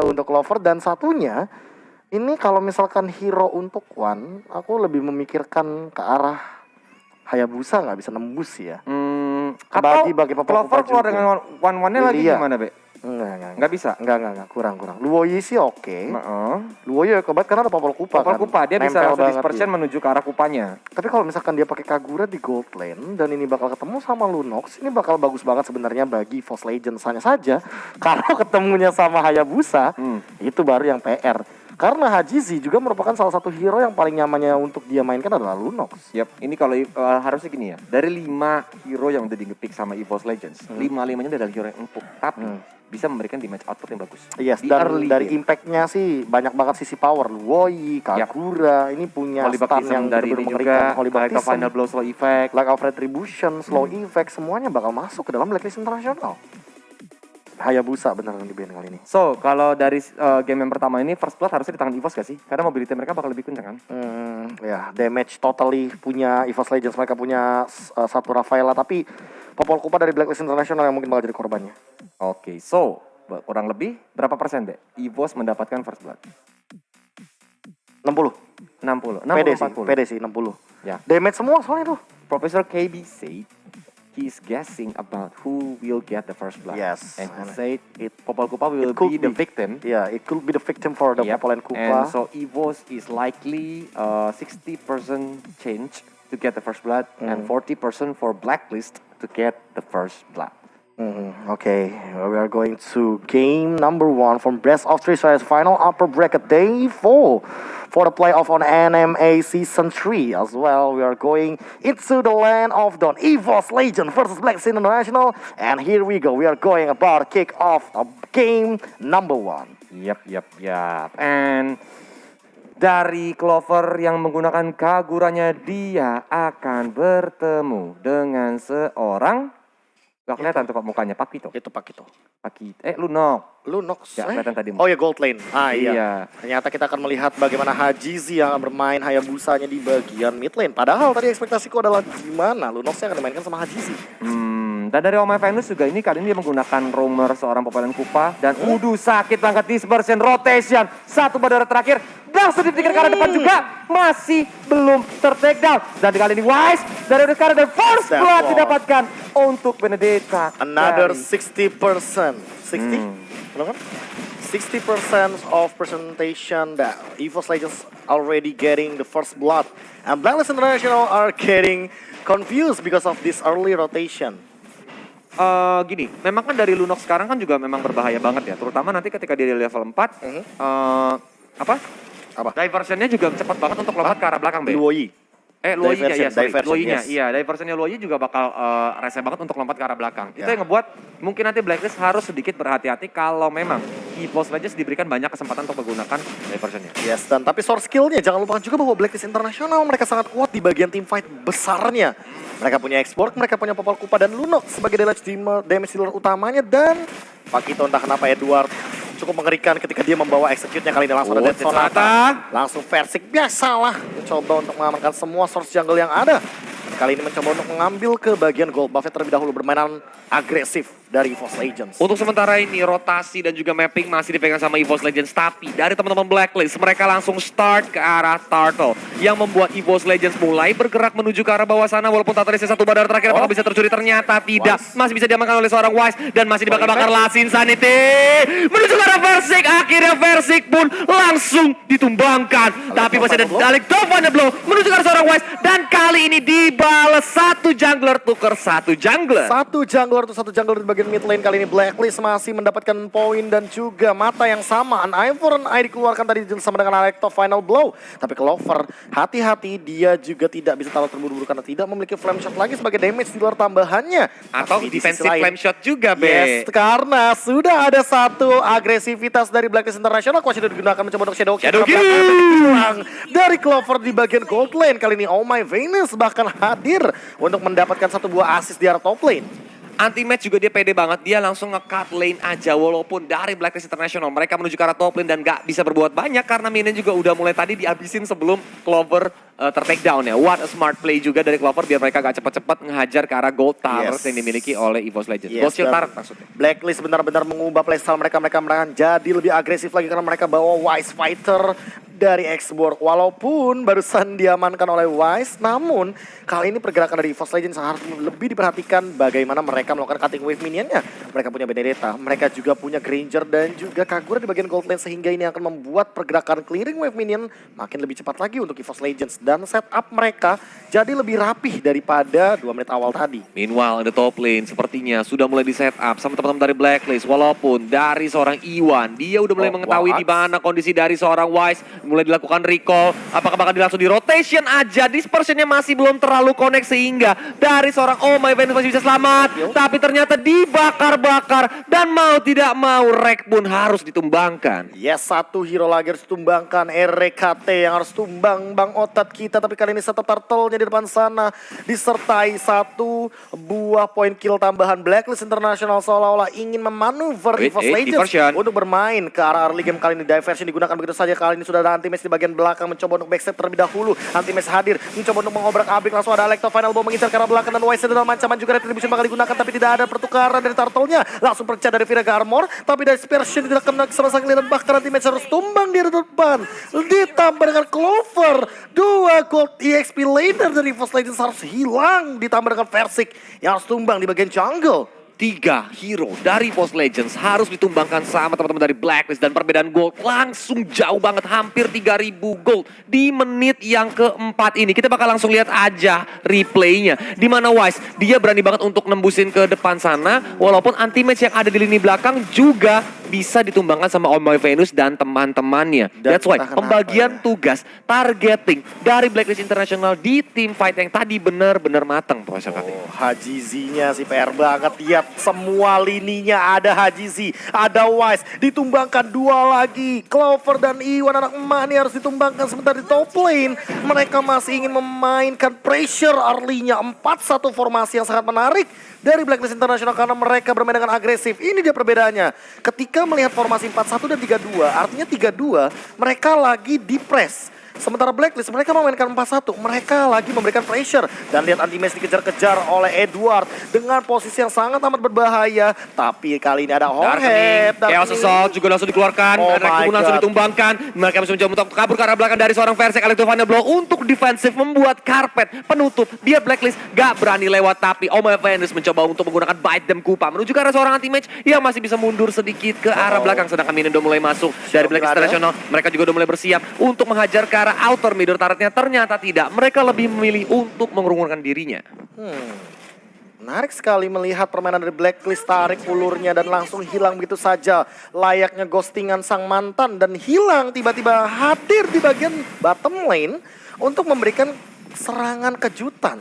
untuk Clover. Dan satunya, ini kalau misalkan hero untuk One, aku lebih memikirkan ke arah Hayabusa nggak bisa nembus ya. Atau Bagi Papa Clover keluar juga. dengan one-one-nya lagi Lilia. gimana, Be? Nggak bisa? Enggak, kurang. Luoyi sih oke. Heeh. Luoyi kebat karena ada Popol Kupa Popol kan. Kupa, dia bisa Nempel langsung banget dispersion dia. menuju ke arah kupanya. Tapi kalau misalkan dia pakai Kagura di gold lane dan ini bakal ketemu sama Lunox, ini bakal bagus banget sebenarnya bagi EVOS Legends. Hanya saja kalau ketemunya sama Hayabusa, itu baru yang PR. Karena Hajizi juga merupakan salah satu hero yang paling nyamannya untuk dia mainkan adalah Lunox. Yap, ini kalau harusnya gini ya. Dari 5 hero yang udah di-pick sama EVOS Legends, 5-5-nya adalah hero yang empuk, tapi bisa memberikan damage output yang bagus. Yes, di dan early dari game. impact-nya sih banyak banget sisi power. Luoyi, Kagura, ini punya Holy stun Baptism yang dari benar-benar ini mengerikan. juga, Holy Like Baptism, Final Blow, Slow Effect. Lack of Retribution, Slow Effect, semuanya bakal masuk ke dalam Blacklist Internasional. Hayabusa beneran di band kali ini. So, kalau dari game yang pertama ini First Blood harusnya di tangan EVOS gak sih? Karena mobility mereka bakal lebih kencang kan? Ya, damage totally punya EVOS Legends. Mereka punya satu Rafaela, tapi Popol Kupa dari Blacklist Internasional yang mungkin bakal jadi korbannya. Oke, so kurang lebih berapa persen deh EVOS mendapatkan First Blood? 60. 60, 60 Pede sih 60. Ya. Damage semua soalnya tuh. Professor KB said he's guessing about who will get the first blood. Yes. And he said Popol Kupa will could be the be. victim. Yeah, it could be the victim for the Yep. Popol and Kupa. And so EVOS is likely 60% change to get the first blood and 40% for Blacklist to get the first blood. Okay, we are going to game number 1 from Best of 3 series final upper bracket day 4 for the playoff on NMA season 3 as well. We are going into the land of Dawn, EVOS Legend versus Blacklist International, and here we go. We are going about to kick off a game number 1. Yap. And dari Clover yang menggunakan Kaguranya, dia akan bertemu dengan seorang. Gak kelihatan tuh Pak mukanya, Pakito. Itu Pakito. Lunox. Lunox. Gak kelihatan tadi. Oh ya, gold lane. Iya. Iya. Ternyata kita akan melihat bagaimana Hajizi yang akan bermain Hayabusanya di bagian mid lane. Padahal tadi ekspektasiku adalah gimana Lunox yang akan dimainkan sama Hajizi. Dan dari Oh My Venus juga ini kali ini dia menggunakan roamer seorang Popol Kupa. Dan sakit banget dispersion rotation. Satu badara terakhir. Langsung dipikir ke arah depan juga. Masih belum ter-take down. Dan kali ini Wise dari sekarang dan first blood didapatkan untuk Benedetta. Another dari 60%. 60? Benar kan? 60% of presentation that EVOS Legends already getting the first blood. And Blacklist International are getting confused because of this early rotation. Gini, memang kan dari Lunox sekarang kan juga memang berbahaya banget ya. Terutama nanti ketika dia di level 4. Apa? Diversionnya juga cepat banget untuk lompat ke arah belakang, Be. Luoyi. Luoyinya ya, sorry. Diversion, Luoyinya, yes. iya. Diversionnya Luoyi juga bakal rese banget untuk lompat ke arah belakang. Itu Ya. yang ngebuat mungkin nanti Blacklist harus sedikit berhati-hati kalau memang EVOS Legends diberikan banyak kesempatan untuk menggunakan diversionnya. Yes, dan tapi source skillnya jangan lupakan juga bahwa Blacklist International mereka sangat kuat di bagian team fight besarnya. Mereka punya export, mereka punya Popol Kupa dan Lunox sebagai damage dealer utamanya, dan Pakito entah kenapa Edward cukup mengerikan ketika dia membawa execute-nya kali ini langsung ada Death Sonata. Langsung Versik biasalah mencoba untuk mengamankan semua source jungle yang ada. Kali ini mencoba untuk mengambil ke bagian gold buff terlebih dahulu, bermainan agresif dari EVOS Legends. Untuk sementara ini rotasi dan juga mapping masih dipegang sama EVOS Legends. Tapi dari teman-teman Blacklist mereka langsung start ke arah Turtle. Yang membuat EVOS Legends mulai bergerak menuju ke arah bawah sana. Walaupun Tatarisnya satu badar terakhir apakah bisa tercuri, ternyata tidak. Masih bisa diamankan oleh seorang Wise. Dan masih dibakar-bakar Lasin Sanity. Menuju ke arah Versik. Akhirnya Versik pun langsung ditumbangkan. Tapi masih ada Dalek Dovana Blow menuju ke arah seorang Wise. Dan kali ini dibalas satu jungler tuker satu jungler. Satu jungler di bagian mid lane. Kali ini Blacklist masih mendapatkan poin dan juga mata yang sama. An Eye for an Eye dikeluarkan tadi sama dengan Alecto Final Blow. Tapi Clover hati-hati, dia juga tidak bisa terlalu terburu-buru karena tidak memiliki flame shot lagi sebagai damage di luar tambahannya. Atau Tapi di defensive sisi lain, flame shot juga, Be. yes, karena sudah ada satu agresivitas dari Blacklist International. Kuas sudah digunakan mencoba untuk Shadow Kill. Pulang dari Clover di bagian gold lane. Kali ini Oh My Venus bahkan hadir untuk mendapatkan satu buah assist di arah top lane. Anti-match juga dia pede banget, dia langsung nge-cut lane aja walaupun dari Blacklist International mereka menuju ke arah top lane dan gak bisa berbuat banyak karena minion juga udah mulai tadi dihabisin sebelum Clover ter-take down ya. What a smart play juga dari Clover biar mereka gak cepat-cepat ngehajar ke arah gold turret yang dimiliki oleh EVOS Legends. Gold shield turret maksudnya. Blacklist benar-benar mengubah playstyle mereka jadi lebih agresif lagi karena mereka bawa Wise Fighter dari Xborg. Walaupun barusan diamankan oleh Wise, namun kali ini pergerakan dari EVOS Legends harus lebih diperhatikan bagaimana mereka melakukan cutting wave minionnya. Mereka punya Benedetta, mereka juga punya Granger dan juga Kagura di bagian gold lane sehingga ini akan membuat pergerakan clearing wave minion makin lebih cepat lagi untuk EVOS Legends dan setup mereka jadi lebih rapih daripada 2 menit awal tadi. Meanwhile, the top lane sepertinya sudah mulai di set up sama teman-teman dari Blacklist. Walaupun dari seorang Iwan, dia udah mulai mengetahui di mana kondisi dari seorang Wise. Mulai dilakukan recall, apakah bakal langsung di rotation aja. Dispersionnya masih belum terlalu connect sehingga dari seorang Oh My Venus masih bisa selamat. Tapi ternyata dibakar-bakar dan mau tidak mau Rek pun harus ditumbangkan. Yes, satu hero lagi harus ditumbangkan, RKT yang harus tumbang Bang Otat kita. Tapi kali ini setup turtle-nya di depan sana disertai satu buah poin kill tambahan. Blacklist International seolah-olah ingin memanuver EVOS Legends untuk bermain ke arah early game. Kali ini diversion digunakan begitu saja. Kali ini sudah ada Anti-Match di bagian belakang mencoba untuk backstep terlebih dahulu. Anti-Match hadir mencoba untuk mengobrak-abrik, langsung ada Electro Final Bomb mengincar ke arah belakang dan Wise dalam ancaman juga retribution bakal digunakan tapi tidak ada pertukaran dari turtle-nya. Langsung percaya dari Viraga Armor tapi dari Dispersion tidak kena sama sekali dan bahkan Anti-Match harus tumbang di depan. Ditambah dengan Clover, 2 gold EXP laner dari EVOS Legends harus hilang, ditambah dengan Versik yang harus tumbang di bagian jungle. 3 hero dari EVOS Legends harus ditumbangkan sama teman-teman dari Blacklist dan perbedaan gold langsung jauh banget, hampir 3000 gold di menit yang keempat ini. Kita bakal langsung lihat aja replaynya di mana Wise dia berani banget untuk nembusin ke depan sana walaupun Anti-Match yang ada di lini belakang juga bisa ditumbangkan sama Oh My Venus dan teman-temannya. That's why pembagian tugas targeting dari Blacklist International di team fight yang tadi benar-benar matang. Haji Z-nya sih PR banget, lihat semua lininya ada Haji Z, ada Wise, ditumbangkan 2 lagi. Clover dan Iwan anak emak nih harus ditumbangkan sebentar di top lane. Mereka masih ingin memainkan pressure early-nya 4-1 formasi yang sangat menarik dari Blacklist International karena mereka bermain dengan agresif. Ini dia perbedaannya. Ketika melihat formasi 4-1 dan 3-2, artinya 3-2 mereka lagi di press. Sementara Blacklist mereka memainkan 4-1, mereka lagi memberikan pressure. Dan lihat Anti-Match dikejar-kejar oleh Edward dengan posisi yang sangat amat berbahaya. Tapi kali ini ada Horhead. Chaos Assault juga langsung dikeluarkan. Rek pun langsung ditumbangkan. Mereka bisa mencoba untuk kabur ke arah belakang dari seorang Versik. Electro Final Blow untuk defensif membuat karpet penutup. Biar Blacklist gak berani lewat. Tapi Oh My Venus mencoba untuk menggunakan Bite Them Kupa menuju ke arah seorang Anti-Match yang masih bisa mundur sedikit ke arah belakang. Sedangkan minion udah mulai masuk dari Blacklist International. Mereka juga udah mulai bersiap untuk menghajar ke arah outer middle turretnya. Ternyata tidak, mereka lebih memilih untuk mengurungkan dirinya. Menarik sekali melihat permainan dari Blacklist, tarik ulurnya dan langsung hilang begitu saja. Layaknya ghostingan sang mantan dan hilang tiba-tiba hadir di bagian bottom lane untuk memberikan serangan kejutan.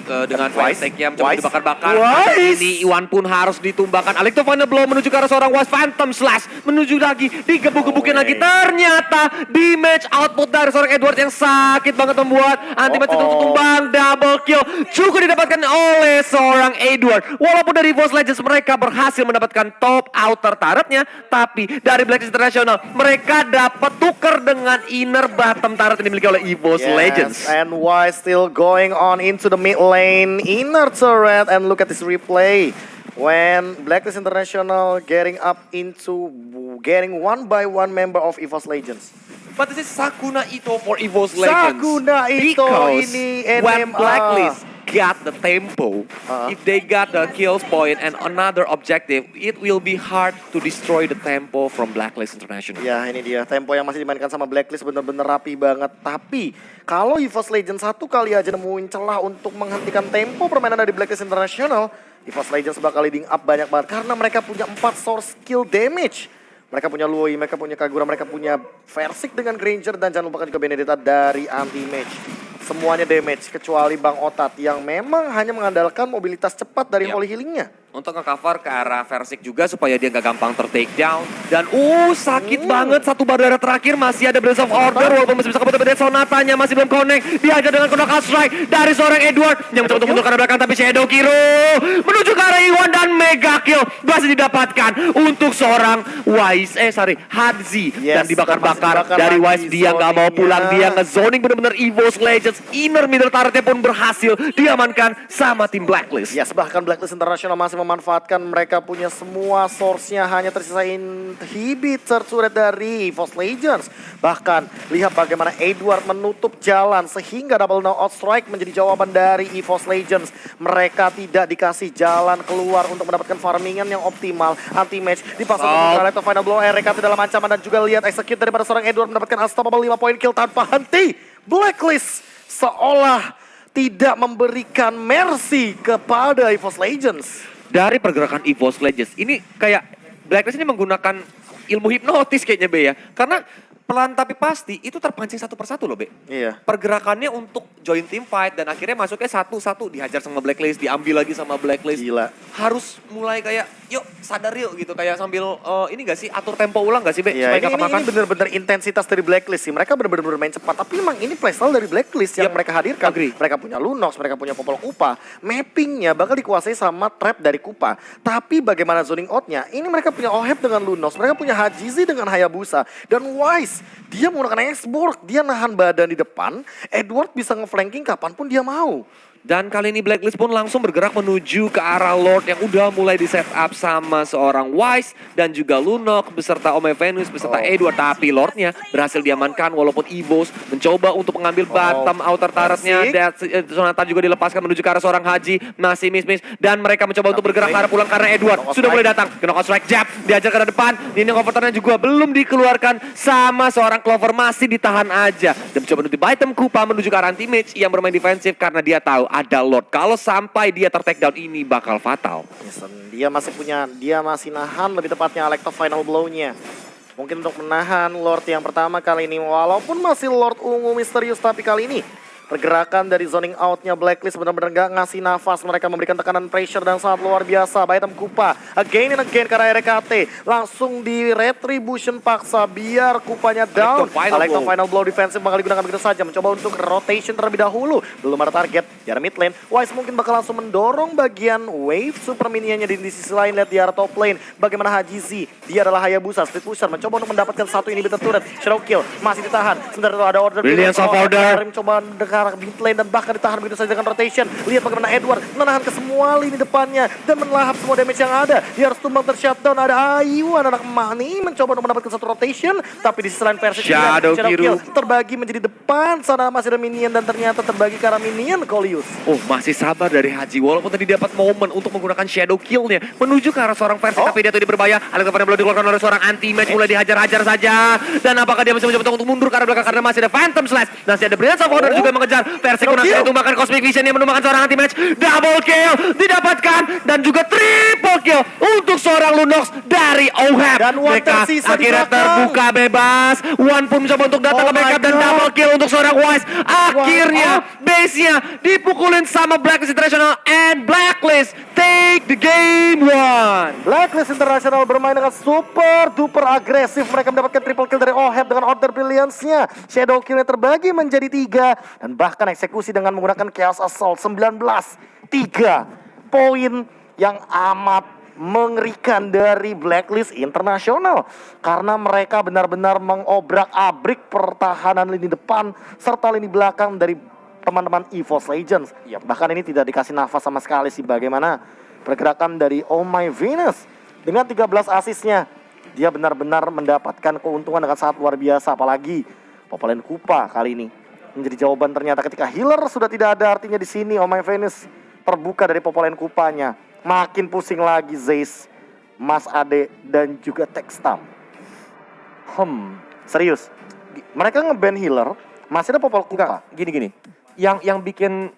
Dengan Wise yang mencoba dibakar-bakar. Ini Iwan pun harus ditumbangkan. Electro Final Blow menuju ke arah seorang Wise. Phantom Slash menuju lagi, digebuk-gebukin lagi. Ternyata di match output dari seorang Edward yang sakit banget membuat Anti-Match itu tumbang. Double kill juga didapatkan oleh seorang Edward. Walaupun dari EVOS Legends mereka berhasil mendapatkan top outer turretnya, tapi dari Blacklist International mereka dapat tuker dengan inner bottom turret yang dimiliki oleh EVOS Legends. And Wise still going on into the mid lane inner turret, and look at this replay when Blacklist International getting one by one member of EVOS Legends. But this is Sakuna Ito for EVOS Legends. Sakuna Ito ini when Blacklist got the tempo, if they got the kills point and another objective, it will be hard to destroy the tempo from Blacklist International. Ya, ini dia tempo yang masih dimainkan sama Blacklist bener-bener rapi banget. Tapi kalau EVOS Legends satu kali aja nemuin celah untuk menghentikan tempo permainan dari Blacklist International, EVOS Legends bakal leading up banyak banget karena mereka punya 4 source skill damage. Mereka punya Lui, mereka punya Kagura, mereka punya Versik dengan Granger, dan jangan lupakan juga Benedetta dari Anti-Match. Semuanya damage kecuali Bang Otat yang memang hanya mengandalkan mobilitas cepat dari Holy Healing-nya. Untuk nge-cover ke arah Versik juga supaya dia gak gampang ter-take down. Dan sakit banget satu Badara terakhir masih ada Blaze of Order walaupun masih bisa kebetulan Sonatanya masih belum connect. Dihajar dengan Knock Strike dari seorang Edward yang mencoba untuk mundur ke arah belakang tapi Shadow Kiro menuju ke arah Iwan dan Mega Kill masih didapatkan untuk seorang Hadzi. Dan dibakar-bakar dari Wise, dia gak mau pulang, dia nge-zoning bener-bener EVOS Legends. Inner middle turretnya pun berhasil diamankan sama tim Blacklist. Yes, bahkan Blacklist International masih memanfaatkan mereka punya semua source-nya, hanya tersisa inhibitor turret dari EVOS Legends. Bahkan lihat bagaimana Edward menutup jalan sehingga double no-out strike menjadi jawaban dari EVOS Legends. Mereka tidak dikasih jalan keluar untuk mendapatkan farmingan yang optimal. Anti-match dipasang untuk Electro Final Blow, RKT dalam ancaman dan juga lihat execute daripada seorang Edward mendapatkan unstoppable 5 point kill tanpa henti. Blacklist seolah tidak memberikan mercy kepada EVOS Legends. Dari pergerakan EVOS Legends ini kayak Blacklist ini menggunakan ilmu hipnotis kayaknya Be ya. Karena pelan tapi pasti itu terpancing satu persatu loh Be. Iya. Pergerakannya untuk join team fight dan akhirnya masuknya satu-satu dihajar sama Blacklist, diambil lagi sama Blacklist. Gila. Harus mulai kayak yuk sadar yuk gitu kayak sambil ini gak sih atur tempo ulang gak sih Be? Ya, Supaya gak kemakan. ini benar-benar intensitas dari Blacklist sih. Mereka benar-benar bermain cepat. Tapi memang ini playstyle dari Blacklist yang mereka hadirkan. Agree. Mereka punya Lunox, mereka punya Popol Kupa. Mappingnya bakal dikuasai sama trap dari Kupa. Tapi bagaimana zoning outnya? Ini mereka punya Oheb dengan Lunox. Mereka punya Hajizi dengan Hayabusa. Dan Wise, dia menggunakan X-Borg. Dia nahan badan di depan. Edward bisa nge-flanking kapanpun dia mau. Dan kali ini Blacklist pun langsung bergerak menuju ke arah Lord yang udah mulai di set up sama seorang Wise dan juga Lunok beserta Ome Venus beserta Edward. Tapi Lordnya berhasil diamankan walaupun EVOS mencoba untuk mengambil bottom outer turretnya. Sonata juga dilepaskan menuju ke arah seorang Haji, masih miss dan mereka mencoba untuk bergerak ke arah pulang karena Edward sudah mulai datang. Knock strike jab, diajar ke arah depan. Ini overturn juga belum dikeluarkan sama seorang Clover, masih ditahan aja. Dan mencoba untuk item Kupa menuju ke arah anti-mage yang bermain defensif karena dia tahu ada Lord. Kalau sampai dia ter-take down ini bakal fatal. Dia masih nahan lebih tepatnya Electro Final Blow-nya. Mungkin untuk menahan Lord yang pertama kali ini. Walaupun masih Lord ungu misterius, tapi kali ini pergerakan dari zoning out-nya Blacklist benar-benar gak ngasih nafas. Mereka memberikan tekanan pressure dan sangat luar biasa. Baitem Kupa again and again karena RKT. Langsung di retribution paksa biar Kupanya down. Electro Final Blow defensif bakal digunakan begitu saja. Mencoba untuk rotation terlebih dahulu. Belum ada target di arah mid lane. Wise mungkin bakal langsung mendorong bagian wave super minionnya di sisi lain. Lihat di arah top lane. Bagaimana Hajizi. Dia adalah Hayabusa. Street Pusher mencoba untuk mendapatkan satu inhibitor turret. Shadow Kill masih ditahan. Sebentar itu ada order. Brilliance of Order. Mencoba arah mid lane dan bahkan ditahan begitu saja dengan rotation. Lihat bagaimana Edward menahan ke semua lini depannya dan melahap semua damage yang ada. Dia harus tumbang ter-shutdown. Ada Ayu, anak Mani mencoba untuk mendapatkan satu rotation, tapi di sisi lain versi Shadow Kill terbagi menjadi depan. Sana masih ada minion dan ternyata terbagi ke arah minion Kolius. Masih sabar dari Haji walaupun tadi dapat momen untuk menggunakan Shadow Kill-nya menuju ke arah seorang versi, tapi dia tuh berbahaya. Electro Final Blow dikeluarkan oleh seorang anti-match, mulai dihajar-hajar saja. Dan apakah dia masih mencoba untuk mundur ke arah belakang karena masih ada Phantom Slash, masih ada Brilliance of Order juga mengejar. Versi Kunasa ditumbangkan Cosmic Vision yang menumbangkan seorang anti-match. Double kill didapatkan dan juga triple kill untuk seorang Lunox dari Oheb. Dan mereka akhirnya terbuka bebas. One pun mencoba untuk datang ke backup dan double kill untuk seorang Wise. Akhirnya base-nya dipukulin sama Blacklist International and Blacklist take the game one. Blacklist International bermain dengan super duper agresif. Mereka mendapatkan triple kill dari Oheb dengan Order Brilliance-nya. Shadow kill-nya terbagi menjadi 3 dan bahkan eksekusi dengan menggunakan Chaos Assault 19. 3 poin yang amat mengerikan dari Blacklist International karena mereka benar-benar mengobrak-abrik pertahanan lini depan serta lini belakang dari teman-teman EVOS Legends. Ya, bahkan ini tidak dikasih nafas sama sekali sih bagaimana pergerakan dari Oh My Venus dengan 13 asisnya. Dia benar-benar mendapatkan keuntungan dengan sangat luar biasa, apalagi Popolén Kupa kali ini menjadi jawaban ternyata ketika healer sudah tidak ada artinya di sini. Oh My Venus terbuka dari Popolén Kupanya. Makin pusing lagi Zeiss, Mas Ade dan juga Textam. Serius. Mereka nge-ban healer, masih ada Popol Kupa. Gini. Yang bikin